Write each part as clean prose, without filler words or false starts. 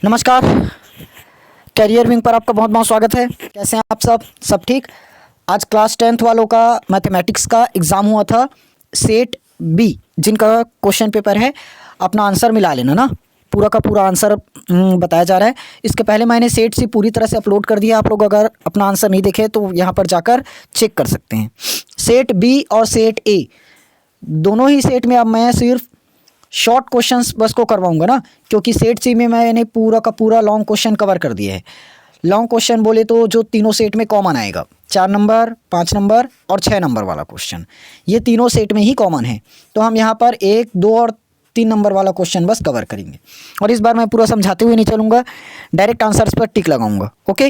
नमस्कार। Career wing पर आपका बहुत बहुत स्वागत है। कैसे हैं आप सब ठीक। आज क्लास 10th वालों का मैथमेटिक्स का एग्ज़ाम हुआ था, सेट बी, जिनका क्वेश्चन पेपर है। अपना आंसर मिला लेना ना, पूरा का पूरा आंसर बताया जा रहा है। इसके पहले मैंने सेट सी पूरी तरह से अपलोड कर दिया। आप लोग अगर अपना आंसर नहीं देखे तो यहाँ पर जाकर चेक कर सकते हैं। सेट बी और सेट ए दोनों ही सेट में अब मैं सिर्फ शॉर्ट क्वेश्चंस बस को करवाऊंगा ना, क्योंकि सेट सी में मैंने पूरा का पूरा लॉन्ग क्वेश्चन कवर कर दिया है। लॉन्ग क्वेश्चन बोले तो जो तीनों सेट में कॉमन आएगा, 4 नंबर, 5 नंबर और 6 नंबर वाला क्वेश्चन, ये तीनों सेट में ही कॉमन है। तो हम यहाँ पर 1, 2 और 3 नंबर वाला क्वेश्चन बस कवर करेंगे। और इस बार मैं पूरा समझाते हुए नहीं चलूँगा, डायरेक्ट आंसर्स पर टिक लगाऊंगा। ओके,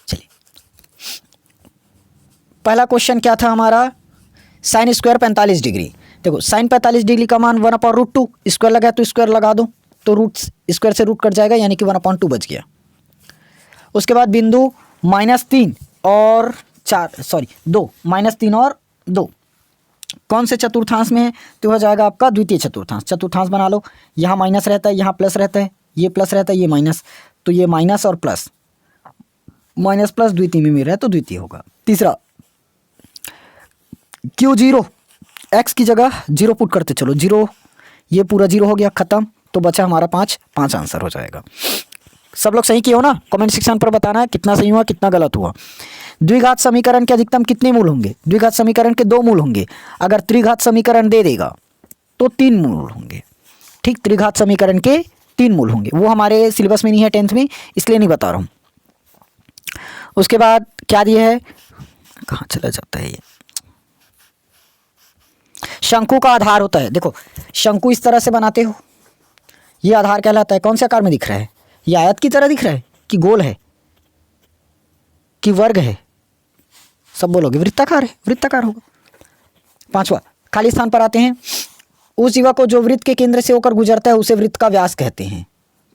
चलिए। पहला क्वेश्चन क्या था हमारा, साइन स्क्वायर 45 डिग्री। देखो, साइन 45 डिग्री का मान 1/√2, स्क्वायर लगा तो स्क्वायर लगा दो, तो रूट स्क्वायर से रूट कट जाएगा, यानी कि 1/2 बच गया। उसके बाद बिंदु -3 और 2, -3 और 2 कौन से चतुर्थांश में है, तो हो जाएगा आपका द्वितीय चतुर्थांश। चतुर्थांश बना लो, यहाँ माइनस रहता है, यहाँ प्लस रहता है, ये प्लस रहता है, ये माइनस, तो ये माइनस और प्लस, माइनस प्लस द्वितीय में मिल रहा है तो द्वितीय होगा। तीसरा, Q0, x की जगह 0 पुट करते चलो, 0, ये पूरा 0 हो गया, खत्म। तो बचा हमारा 5 आंसर हो जाएगा। सब लोग सही किए हो ना, कमेंट सेक्शन पर बताना है कितना सही हुआ कितना गलत हुआ। द्विघात समीकरण के अधिकतम कितने मूल होंगे, द्विघात समीकरण के 2 मूल होंगे। अगर त्रिघात समीकरण दे देगा तो 3 मूल होंगे। ठीक, त्रिघात समीकरण के 3 मूल होंगे। वो हमारे सिलेबस में नहीं है 10th में, इसलिए नहीं बता रहा हूँ। उसके बाद क्या दिया है, कहाँ चला जाता है ये, शंकु का आधार होता है। देखो, शंकु इस तरह से बनाते हो, ये आधार कहलाता है। कौन से आकार में दिख रहा है, ये आयत की तरह दिख रहा है कि गोल है कि वर्ग है, सब बोलोगे वृत्ताकार है, वृत्ताकार होगा। 5वां, खाली स्थान पर आते हैं। उस जीवा को जो वृत्त के केंद्र से होकर गुजरता है उसे वृत्त का व्यास कहते हैं।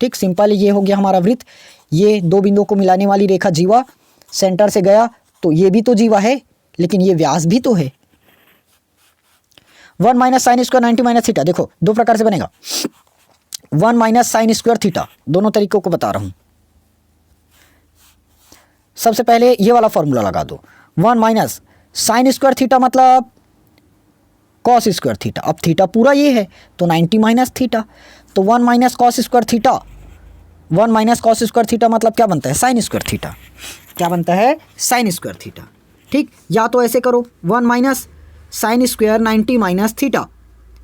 ठीक, सिंपल, ये हो गया हमारा वृत्त। ये 2 बिंदुओं को मिलाने वाली रेखा जीवा, सेंटर से गया तो ये भी तो जीवा है, लेकिन ये व्यास भी तो है। 1 - sin स्क्वायर 90 - थीटा। देखो, 2 प्रकार से बनेगा, 1 - sin स्क्वायर थीटा, दोनों तरीकों को बता रहा हूं। सबसे पहले ये वाला फॉर्मूला लगा दो, 1 - sin स्क्वायर थीटा मतलब cos स्क्वायर थीटा। अब थीटा पूरा ये है तो 90 - थीटा, तो 1 - cos square theta, 1 - cos square theta मतलब क्या बनता है, sin स्क्वायर थीटा। क्या बनता है, sin स्क्वायर थीटा। ठीक, या तो ऐसे करो, 1 - sin square 90 - theta,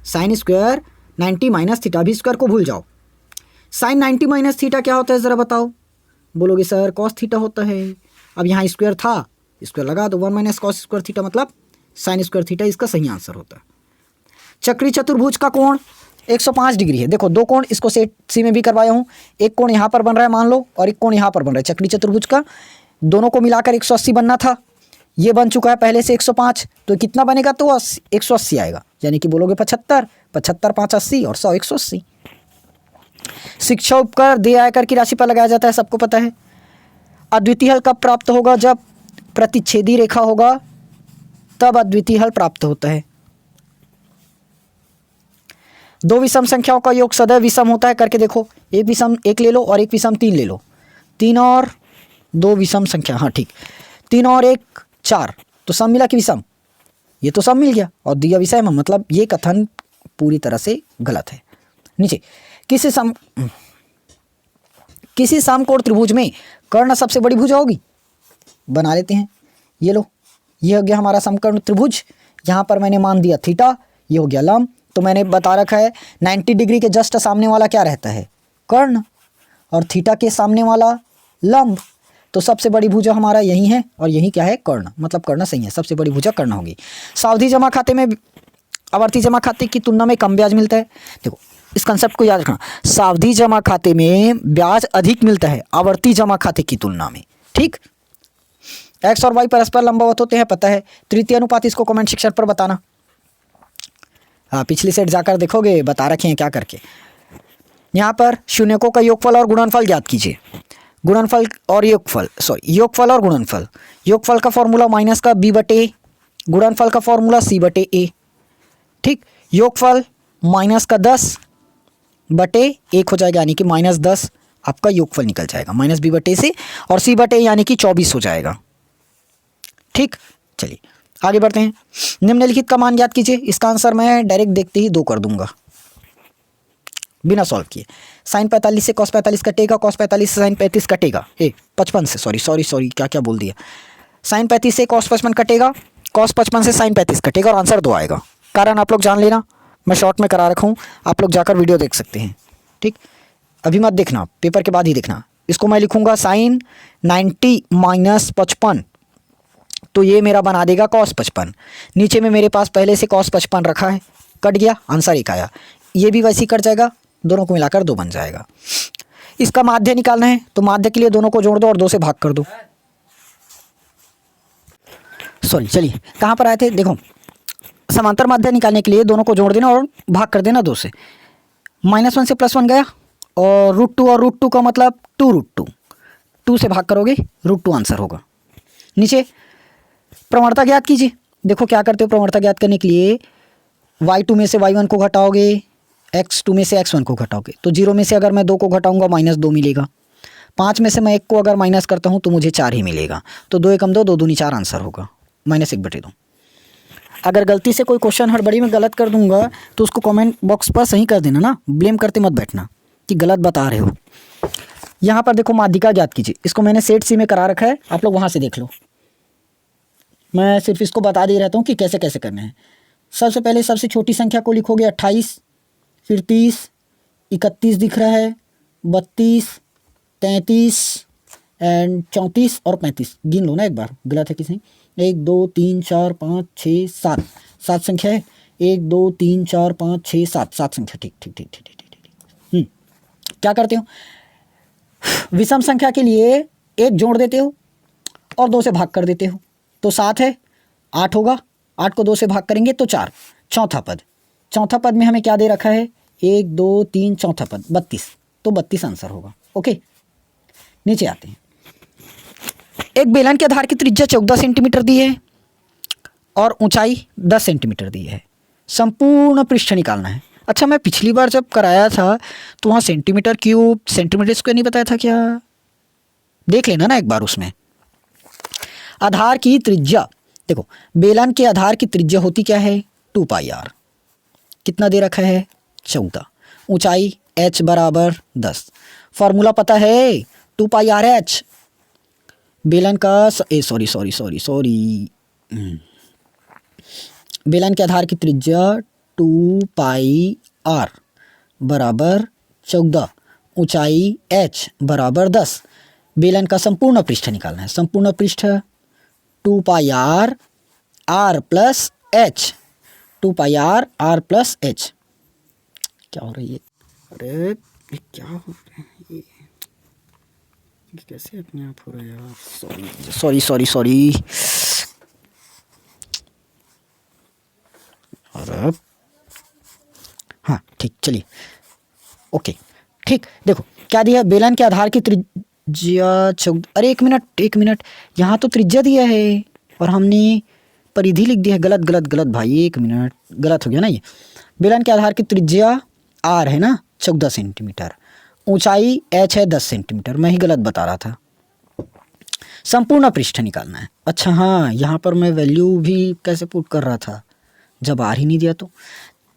sine square 90 - theta, भी स्क्वायर को भूल जाओ। साइन 90 - थीटा क्या होता है ज़रा बताओ, बोलोगे सर cos थीटा होता है। अब यहाँ स्क्वायर था, स्क्वायर लगा दो, 1 - cos स्क्वायर थीटा मतलब साइन स्क्वायर थीटा, इसका सही आंसर होता है। चक्री चतुर्भुज का कोण 105 डिग्री है। देखो, 2 कोण इसको सेट सी में भी करवाया हूँ। एक कोण यहाँ पर बन रहा है मान लो, और एक कोण यहाँ पर बन रहा है। चक्री चतुर्भुज का दोनों को मिलाकर 180 बनना था, ये बन चुका है पहले से 105, तो कितना बनेगा, तो 180 आएगा, यानी कि बोलोगे 75, 75 5 80 और 100 180। शिक्षा उपकर दे आयकर की राशि पर लगाया जाता है, सबको पता है। अद्वितीय हल कब प्राप्त होगा, जब प्रतिच्छेदी रेखा होगा तब अद्वितीय हल प्राप्त होता है। 2 विषम संख्याओं का योग सदैव विषम होता है, करके देखो, एक विषम 1 ले लो और एक विषम 3 ले लो, 3 और 2 विषम संख्या, हाँ ठीक, 3 और 1 4, तो सम मिला कि विषम, ये तो सम मिल गया और दिया विषम, मतलब ये कथन पूरी तरह से गलत है। नीचे, किसी समकोण त्रिभुज में कर्ण सबसे बड़ी भुजा होगी, बना लेते हैं। ये लो, ये हो गया हमारा समकोण त्रिभुज, यहाँ पर मैंने मान दिया थीटा, ये हो गया लंब, तो मैंने बता रखा है 90 डिग्री के जस्ट सामने वाला क्या रहता है, कर्ण, और थीटा के सामने वाला लंब। तो सबसे बड़ी भुजा हमारा यही है, और यही क्या है, कर्ण, मतलब कर्ण सही है, सबसे बड़ी भुजा कर्ण होगी। सावधि जमा खाते में आवर्ती जमा खाते की तुलना में कम ब्याज मिलता है। देखो, इस कंसेप्ट को याद रखना, सावधि जमा खाते में ब्याज अधिक मिलता है आवर्ती जमा खाते की तुलना में। ठीक, एक्स और वाई परस्पर लंबवत होते हैं, पता है। तृतीय अनुपात, इसको कमेंट सेक्शन पर बताना। हाँ, पिछली सेट जाकर देखोगे, बता रखे हैं क्या करके। यहाँ पर शून्यकों का योगफल और गुणनफल ज्ञात कीजिए। गुणनफल और योगफल, योगफल और गुणनफल। योगफल का फॉर्मूला माइनस का b/a, गुणनफल का फॉर्मूला c/a। ठीक, योगफल -10 बटे 1 हो जाएगा, यानी कि -10 आपका योगफल निकल जाएगा -b/a से, और c/a यानी कि 24 हो जाएगा। ठीक, चलिए आगे बढ़ते हैं। निम्नलिखित का मान ज्ञात कीजिए। इसका आंसर मैं डायरेक्ट देखते ही 2 कर दूंगा बिना सॉल्व किए। sin 45 से cos 45 कटेगा, cos 45 से sin 35 कटेगा, 55 से सॉरी क्या क्या बोल दिया। sin 35 से cos 55 कटेगा, cos 55 से sin 35 कटेगा, और आंसर 2 आएगा। कारण आप लोग जान लेना, मैं शॉर्ट में करा रखा हूँ, आप लोग जाकर वीडियो देख सकते हैं। ठीक, अभी मत देखना, पेपर के बाद ही देखना। इसको मैं लिखूंगा sin 90 - 55, तो ये मेरा बना देगा cos 55। नीचे में मेरे पास पहले से cos 55 रखा है, कट गया, आंसर 1 आया। ये भी वैसे ही कट जाएगा, दोनों को मिलाकर 2 बन जाएगा। इसका माध्य निकालना है, तो माध्य के लिए दोनों को जोड़ दो और 2 से भाग कर दो। सॉरी, चलिए कहाँ पर आए थे, देखो समांतर माध्य निकालने के लिए दोनों को जोड़ देना और भाग कर देना 2 से। -1 से +1 गया, और √2 और √2 का मतलब 2√2, 2 से भाग करोगे √2 आंसर होगा। नीचे प्रवणता ज्ञात कीजिए। देखो क्या करते हो प्रवणता ज्ञात करने के लिए, y2 में से y1 को घटाओगे, x2 में से x1 को घटाओगे, तो 0 में से अगर मैं 2 को घटाऊंगा -2 मिलेगा। 5 में से मैं 1 को अगर माइनस करता हूँ तो मुझे 4 ही मिलेगा। तो 2 एकम 2, 2 दूनी 4 आंसर होगा, -1/2। अगर गलती से कोई क्वेश्चन हड़बड़ी में गलत कर दूंगा तो उसको कमेंट बॉक्स पर सही कर देना ना, ब्लेम करते मत बैठना कि गलत बता रहे हो। यहाँ पर देखो माध्यिका ज्ञात कीजिए। इसको मैंने सेट सी में करा रखा है, आप लोग वहाँ से देख लो। मैं सिर्फ इसको बता दे रहता हूँ कि कैसे कैसे करने हैं। सबसे पहले सबसे छोटी संख्या को लिखोगे 28, फिर 30, 31 दिख रहा है, 32, 33 एंड 34 और 35। गिन लो ना एक बार, गलत है किसी। 1 2 3 4 5 6 7, 7 संख्या है। 1 2 3 4 5 6 7, 7 संख्या। ठीक ठीक ठीक ठीक ठीक ठीक। क्या करते हो, विषम संख्या के लिए 1 जोड़ देते हो और 2 से भाग कर देते हो, तो 7 है, 8 होगा, 8 को 2 से भाग करेंगे तो 4। चौथा पद, चौथा पद में हमें क्या दे रखा है, 1 2 3 चौथा पद 32, तो 32 आंसर होगा। ओके, नीचे आते हैं। एक बेलन के आधार की त्रिज्या 14 सेंटीमीटर दी है और ऊंचाई 10 सेंटीमीटर दी है। संपूर्ण पृष्ठ निकालना है। अच्छा, मैं पिछली बार जब कराया था तो वहाँ सेंटीमीटर क्यूब सेंटीमीटर स्क्वायर नहीं बताया था क्या, देख लेना ना एक बार उसमें। आधार की त्रिज्या, देखो बेलन के आधार की त्रिज्या होती क्या है, 2πr। कितना दे रखा है, 14। ऊंचाई h बराबर 10। फॉर्मूला पता है, 2πrh। बेलन का सॉरी बेलन के आधार की त्रिज्या 2πr बराबर 14, ऊंचाई h बराबर 10। बेलन का संपूर्ण पृष्ठ निकालना है। संपूर्ण पृष्ठ 2πr r plus h, 2πr r plus h। क्या हो रही है, अरे ये क्या हो रहा है, ये कैसे अपने आप हो रहा है यार। सॉरी। और हाँ ठीक, चलिए ओके ठीक। देखो क्या दिया, बेलन के आधार की त्रिज्या 14। अरे एक मिनट, यहाँ तो त्रिज्या दिया है और हमने परिधि लिख दी है। गलत भाई, 1 मिनट, गलत हो गया ना ये। बेलन के आधार की त्रिज्या r है ना 14 सेंटीमीटर, ऊंचाई h है 10 सेंटीमीटर। मैं ही गलत बता रहा था। संपूर्ण पृष्ठ निकालना है। अच्छा हाँ, यहाँ पर मैं वैल्यू भी कैसे पुट कर रहा था जब r ही नहीं दिया तो।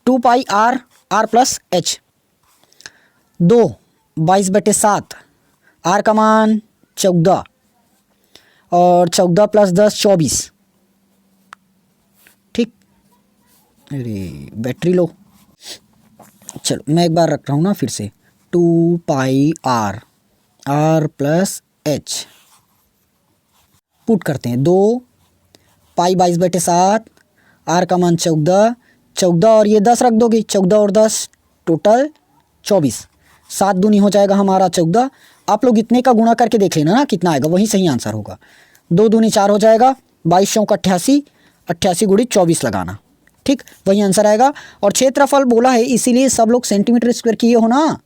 2πr r plus h, 2 22/7, r का मान 14 और 14 + 10 24। ठीक, अरे बैटरी लो, चलो मैं एक बार रख रहा हूँ ना फिर से। 2πr r plus h put करते हैं। 2 पाई 22/7, r का मान 14 और ये 10 रख दोगे, 14 और 10 टोटल 24। 7 दूनी हो जाएगा हमारा 14। आप लोग इतने का गुणा करके देख लेना ना कितना आएगा, वही सही आंसर होगा। 2 दूनी 4 हो जाएगा, 22 चौक 88, 88 गुणी 24 लगाना। ठीक, वही आंसर आएगा। और क्षेत्रफल बोला है इसीलिए सब लोग सेंटीमीटर स्क्वायर किए हो ना,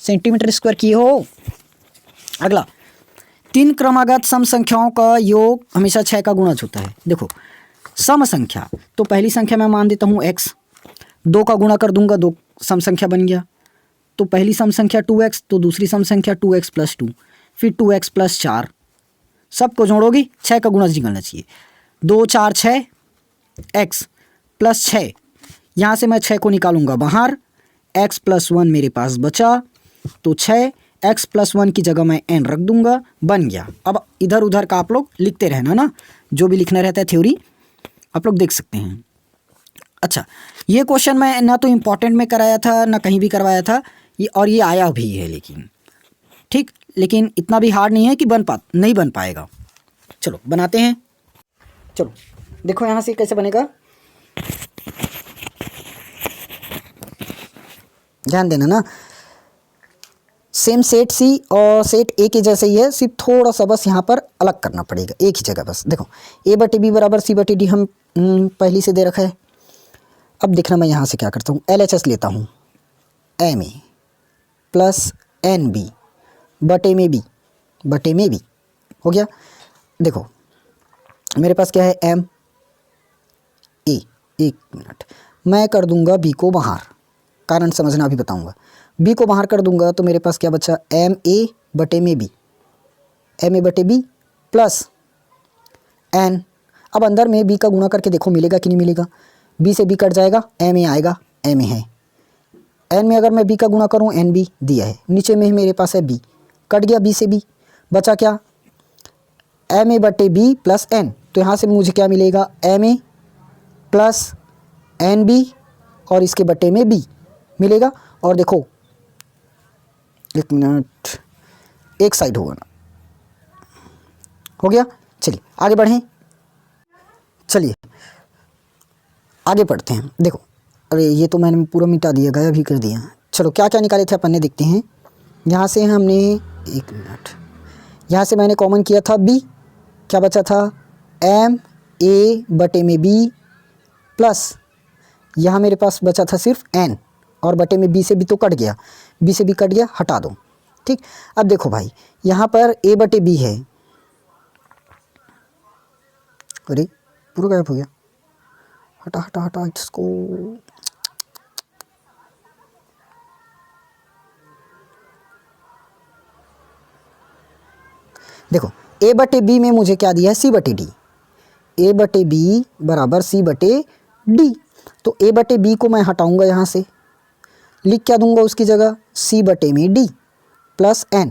सेंटीमीटर स्क्वायर किए हो। अगला, 3 क्रमागत सम संख्याओं का योग हमेशा 6 का गुणज होता है। देखो सम संख्या, तो पहली संख्या मैं मान देता हूँ x, 2 का गुणा कर दूंगा, 2 सम संख्या बन गया। तो पहली सम संख्या 2x, तो दूसरी सम संख्या 2x + 2, फिर 2x + 4, सबको जोड़ोगी 6 का गुणज निकलना चाहिए। 2 4 6 x + 6, यहाँ से मैं 6 को निकालूंगा बाहर, x + 1 मेरे पास बचा, तो 6 x + 1 की जगह मैं n रख दूंगा, बन गया। अब इधर उधर का आप लोग लिखते रहना ना, जो भी लिखना रहता है थ्योरी आप लोग देख सकते हैं। अच्छा, ये क्वेश्चन मैं ना तो इम्पोर्टेंट में कराया था ना कहीं भी करवाया था, ये और ये आया भी है लेकिन ठीक, लेकिन इतना भी हार्ड नहीं है कि नहीं बन पाएगा। चलो बनाते हैं। चलो देखो यहाँ से कैसे बनेगा, ध्यान देना ना। सेम सेट सी और सेट ए के जैसे ही है, सिर्फ थोड़ा सा बस यहाँ पर अलग करना पड़ेगा, एक ही जगह बस। देखो a/b बराबर c/d हम पहली से दे रखा है। अब देखना मैं यहाँ से क्या करता हूँ, LHS लेता हूँ, ma + nb बटे में b हो गया। देखो मेरे पास क्या है m a, एक मिनट, मैं कर दूंगा b को बाहर, कारण समझना अभी बताऊंगा। b को बाहर कर दूंगा तो मेरे पास क्या बचा, ma बटे में b प्लस n। अब अंदर में b का गुणा करके देखो मिलेगा कि नहीं मिलेगा, b से b कट जाएगा, ma आएगा, ma है, n में अगर मैं b का गुणा करूँ nb दिया है, नीचे में ही मेरे पास है b, कट गया b से b, बचा क्या, ma बटे b प्लस n। तो यहाँ से मुझे क्या मिलेगा, ma प्लस nb और इसके बटे में b मिलेगा। और देखो एक मिनट, एक साइड होगा ना, हो गया। चलिए आगे बढ़ें, चलिए आगे पढ़ते हैं। देखो अरे ये तो मैंने पूरा मिटा दिया, गायब भी कर दिया। चलो क्या क्या निकाले थे अपन ने, देखते हैं। यहाँ से हमने, एक मिनट, यहाँ से मैंने कॉमन किया था b, क्या बचा था, m a बटे में b प्लस यहाँ मेरे पास बचा था सिर्फ n, और बटे में b से b तो कट गया, b से b कट गया, हटा दो। ठीक, अब देखो भाई यहाँ पर a बटे b है, अरे पूरा गायब हो गया, हटा हटा हटा इसको। देखो a बटे b में मुझे क्या दिया है, c बटे d, a बटे b बराबर c बटे d। तो a बटे b को मैं हटाऊंगा यहाँ से, लिख क्या दूंगा उसकी जगह, c बटे में d प्लस n।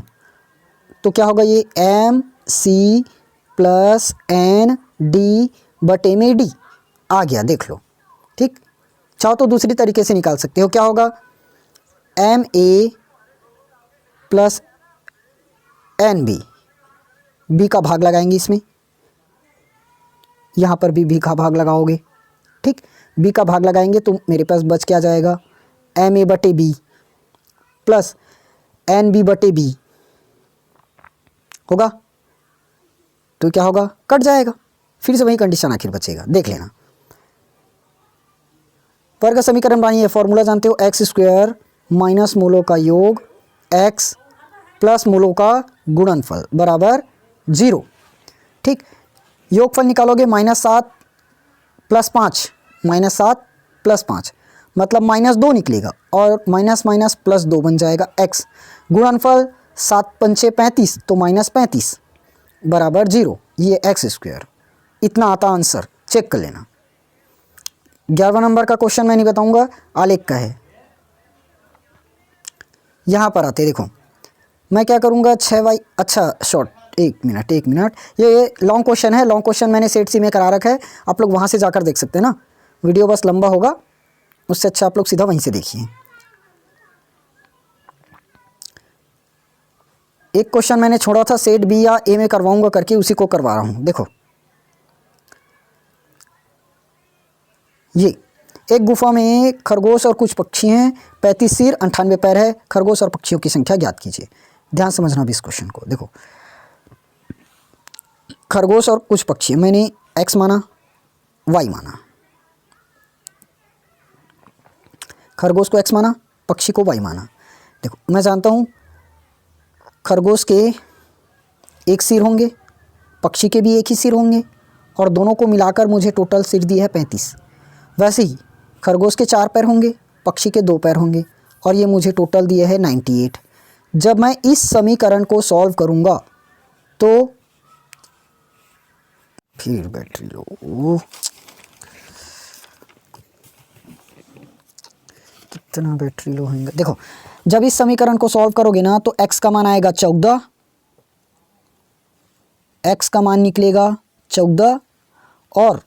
तो क्या होगा ये, m c plus n d बटे में d आ गया, देख लो। ठीक, चाहो तो दूसरी तरीके से निकाल सकते हो, क्या होगा, m a plus n b, b का भाग लगाएंगे इसमें, यहाँ पर भी b का भाग लगाओगे। ठीक, b का भाग लगाएंगे तो मेरे पास बच क्या जाएगा, m a बटे b प्लस n b बटे b होगा। तो क्या होगा, कट जाएगा, फिर से वही कंडीशन आखिर बचेगा, देख लेना। वर्ग समीकरण बनाइए, फॉर्मूला जानते हो, x² माइनस मूलों का योग x प्लस मूलों का गुणनफल बराबर 0। ठीक, योगफल निकालोगे -7 + 5, -7 + 5 मतलब -2 निकलेगा, और माइनस माइनस +2 बन जाएगा x। गुणनफल 7 × 5 = 35, तो -35 बराबर 0, ये x²। इतना आता आंसर, चेक कर लेना। 11वां नंबर का क्वेश्चन मैं नहीं बताऊंगा, आलेख का है। यहाँ पर आते देखो, मैं क्या करूँगा, 6y, अच्छा शॉर्ट, एक मिनट, ये लॉन्ग क्वेश्चन है, लॉन्ग क्वेश्चन मैंने सेट सी में करा रखा है, आप लोग वहाँ से जाकर देख सकते हैं ना, वीडियो बस लंबा होगा, उससे अच्छा आप लोग सीधा वहीं से देखिए। एक क्वेश्चन मैंने छोड़ा था सेट बी या ए में करवाऊंगा करके, उसी को करवा रहा हूँ। देखो ये एक गुफा में खरगोश और कुछ पक्षी हैं, 35 सिर 98 पैर है, खरगोश और पक्षियों की संख्या ज्ञात कीजिए। ध्यान समझना भी इस क्वेश्चन को। देखो खरगोश और कुछ पक्षी, मैंने x माना, y माना, खरगोश को x माना, पक्षी को y माना। देखो मैं जानता हूँ खरगोश के एक सिर होंगे, पक्षी के भी एक ही सिर होंगे, और दोनों को मिलाकर मुझे टोटल सिर दिया है 35। वैसे ही खरगोश के 4 पैर होंगे, पक्षी के 2 पैर होंगे, और ये मुझे टोटल दिए है 98। जब मैं इस समीकरण को सॉल्व करूँगा तो फिर बैटरी लो, कितना बैटरी लो होगा। देखो जब इस समीकरण को सॉल्व करोगे ना तो x का मान आएगा 14, x का मान निकलेगा 14 और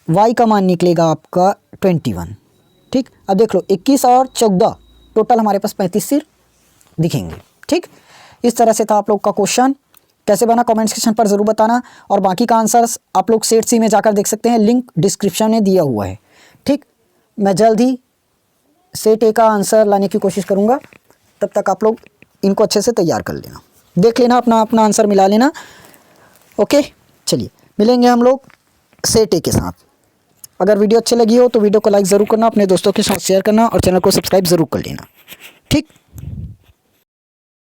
y का मान निकलेगा आपका 21। ठीक, अब देख लो 21 और 14 टोटल हमारे पास 35 सिर दिखेंगे। ठीक, इस तरह से था आप लोग का क्वेश्चन। कैसे बना कमेंट सेक्शन पर ज़रूर बताना, और बाकी का आंसर्स आप लोग सेट सी में जाकर देख सकते हैं, लिंक डिस्क्रिप्शन में दिया हुआ है। ठीक, मैं जल्द ही सेट ए का आंसर लाने की कोशिश करूँगा, तब तक आप लोग इनको अच्छे से तैयार कर लेना, देख लेना, अपना अपना आंसर मिला लेना। ओके, चलिए मिलेंगे हम लोग सेट ए के साथ। अगर वीडियो अच्छी लगी हो तो वीडियो को लाइक ज़रूर करना, अपने दोस्तों के साथ शेयर करना और चैनल को सब्सक्राइब ज़रूर कर लेना। ठीक।